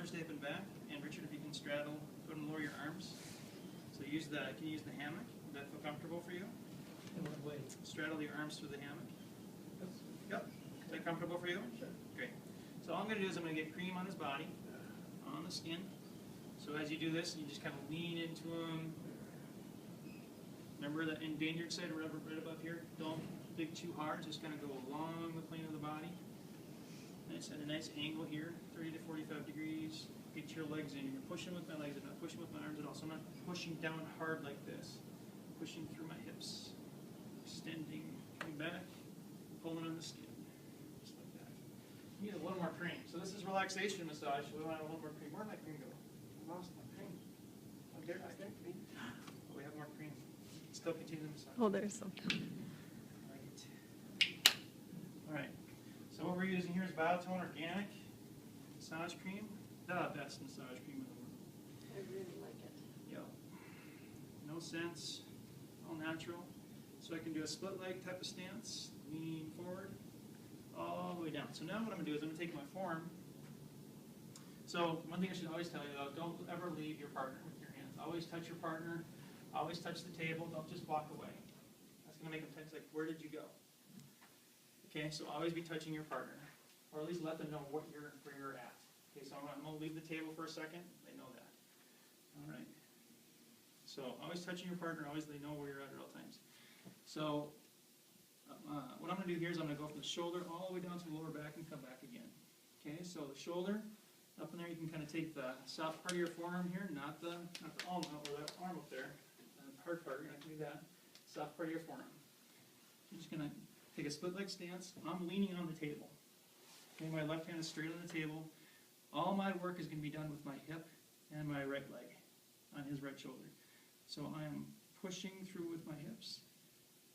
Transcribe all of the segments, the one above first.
stepping back, and Richard, if you can straddle, go and lower your arms. So use the, can you use the hammock? Would that feel comfortable for you? In what way? Straddle your arms through the hammock. Yes. Yep. Is that comfortable for you? Sure. Great. So all I'm going to do is I'm going to get cream on his body, on the skin. So as you do this, you just kind of lean into him. Remember that endangered side right above here? Don't dig too hard, just kind of go along the plane of the body. Nice, at a nice angle here, 30 to 45 degrees. Get your legs in. You're pushing with my legs, I'm not pushing with my arms at all. So I'm not pushing down hard like this. Pushing through my hips. Extending, coming back, pulling on the skin. Just like that. You need a little more cream. So this is relaxation massage, so we want a little more cream. Where'd my cream go? I lost my cream. Oh, there, I got cream. Oh, we have more cream. Still continue the massage. Oh, there's some. Right. All right. So what we're using here is Biotone Organic Massage Cream. The best massage cream in the world. I really like it. Yep. No sense. All natural. So I can do a split leg type of stance, lean forward, all the way down. So now what I'm going to do is I'm going to take my forearm. So one thing I should always tell you though, don't ever leave your partner with your hands. Always touch your partner. Always touch the table. Don't just walk away. That's going to make them tense. Like, where did you go? Okay, so always be touching your partner, or at least let them know where you're at. Okay, so I'm going to leave the table for a second. They know that. All right. So always touching your partner. Always they know where you're at all times. So what I'm going to do here is I'm going to go from the shoulder all the way down to the lower back and come back again. Okay, so the shoulder up in there. You can kind of take the soft part of your forearm here, not the arm or that arm up there. The hard part. You're not going to do that. Soft part of your forearm. You're just going to take a split leg stance. I'm leaning on the table. Okay, my left hand is straight on the table. All my work is going to be done with my hip and my right leg on his right shoulder. So I am pushing through with my hips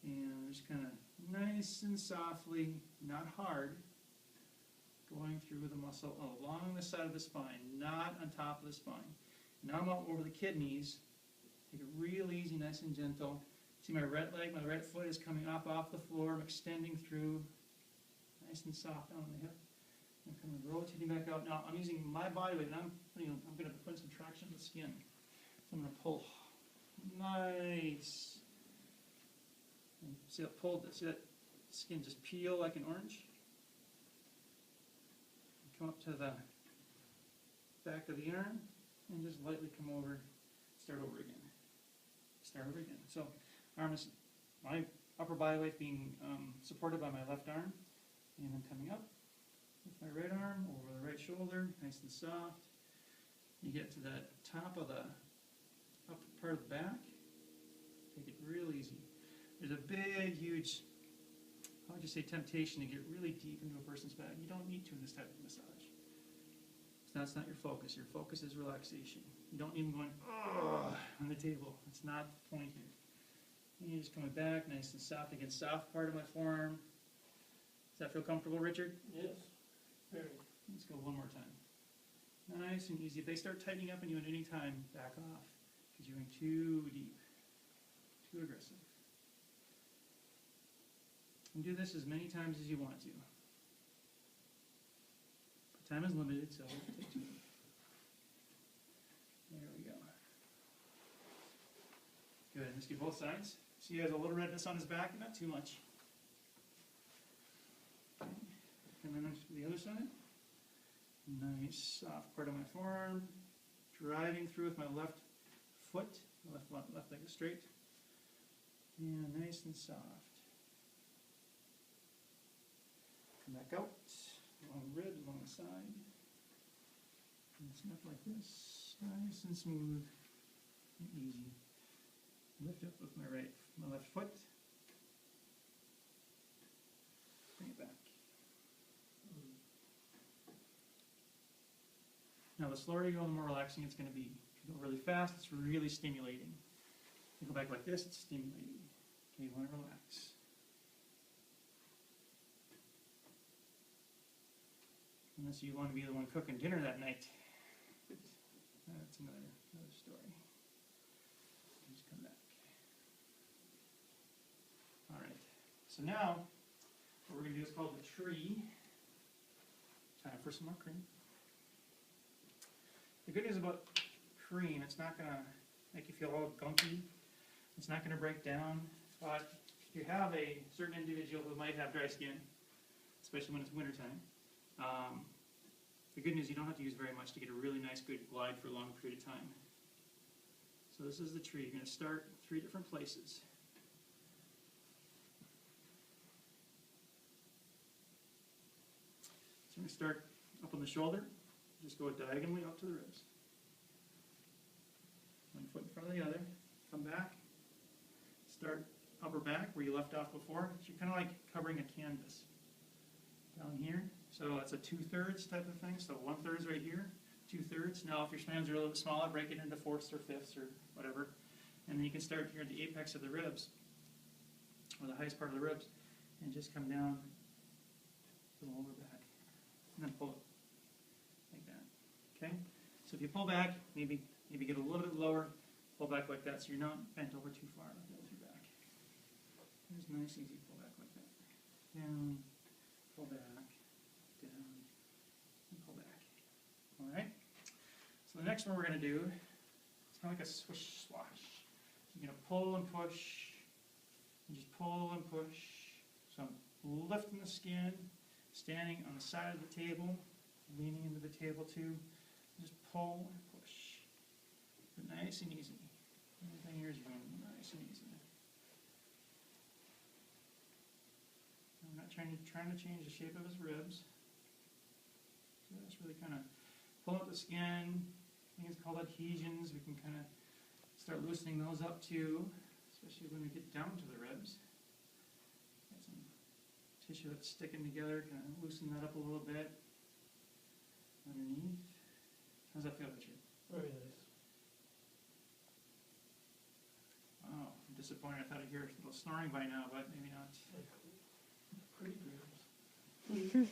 and just kind of nice and softly, not hard, going through the muscle along the side of the spine, not on top of the spine. Now I'm out over the kidneys. Take it real easy, nice and gentle. See my right leg, my right foot is coming up off the floor. I'm extending through, nice and soft down on the hip. I'm kind of rotating back out. Now I'm using my body weight, and I'm going to put some traction on the skin. So I'm going to pull, nice. And see that pull? See that skin just peel like an orange? Come up to the back of the arm, and just lightly come over. Start over again. Start over again. So. Arm is, my upper body weight being supported by my left arm, and I'm coming up with my right arm over the right shoulder, nice and soft. You get to the top of the upper part of the back, take it real easy. There's a big, huge, how would you say, temptation to get really deep into a person's back. You don't need to in this type of massage. That's not your focus. Your focus is relaxation. You don't need them going, oh, on the table. That's not the point here. And you're just coming back, nice and soft. Again, soft part of my forearm. Does that feel comfortable, Richard? Yes. Very. Let's go one more time. Nice and easy. If they start tightening up on you at any time, back off. Because you're going too deep, too aggressive. And do this as many times as you want to. But time is limited, so take 2. There we go. Good. Let's do both sides. See, he has a little redness on his back, but not too much. Okay. And then to the other side. Nice, soft part of my forearm. Driving through with my left foot. Left leg is straight. And nice and soft. Come back out. Along the ribs, along the side. And snap like this. Nice and smooth and easy. Lift up with my left foot. Bring it back. Now the slower you go, the more relaxing it's going to be. If you go really fast, it's really stimulating. If you go back like this, it's stimulating. Okay, you want to relax. Unless you want to be the one cooking dinner that night. That's another story. Just come back. All right. So now, what we're going to do is called the tree. Time for some more cream. The good news about cream, it's not gonna make you feel all gunky. It's not gonna break down. But if you have a certain individual who might have dry skin, especially when it's wintertime, the good news, you don't have to use very much to get a really nice, good glide for a long period of time. So this is the tree. You're gonna start 3 different places. So I'm going to start up on the shoulder, just go diagonally up to the ribs. One foot in front of the other, come back, start upper back where you left off before. So you're kind of like covering a canvas down here. So that's a 2/3 type of thing. So 1/3 is right here, 2/3. Now if your spans are a little bit smaller, break it into 4ths or 5ths or whatever. And then you can start here at the apex of the ribs, or the highest part of the ribs, and just come down to the lower back. And then pull it like that. Okay? So if you pull back, maybe get a little bit lower, pull back like that so you're not bent over too far like that with your back. There's a nice easy pull back like that. Down, pull back, down, and pull back. Alright? So the next one we're going to do, it's kind of like a swish swash. You're going to pull and push, and just pull and push. So I'm lifting the skin, standing on the side of the table, leaning into the table too. Just pull and push. But nice and easy. Everything here is going nice and easy. I'm not trying to change the shape of his ribs. So that's really kind of pull out the skin. I think it's called adhesions. We can kind of start loosening those up too, especially when we get down to the ribs. Got some tissue that's sticking together, kind of loosen that up a little bit underneath. How's that feel, Richard? Very nice. Oh, I'm disappointed. I thought I'd hear a little snoring by now, but maybe not. Pretty ribs.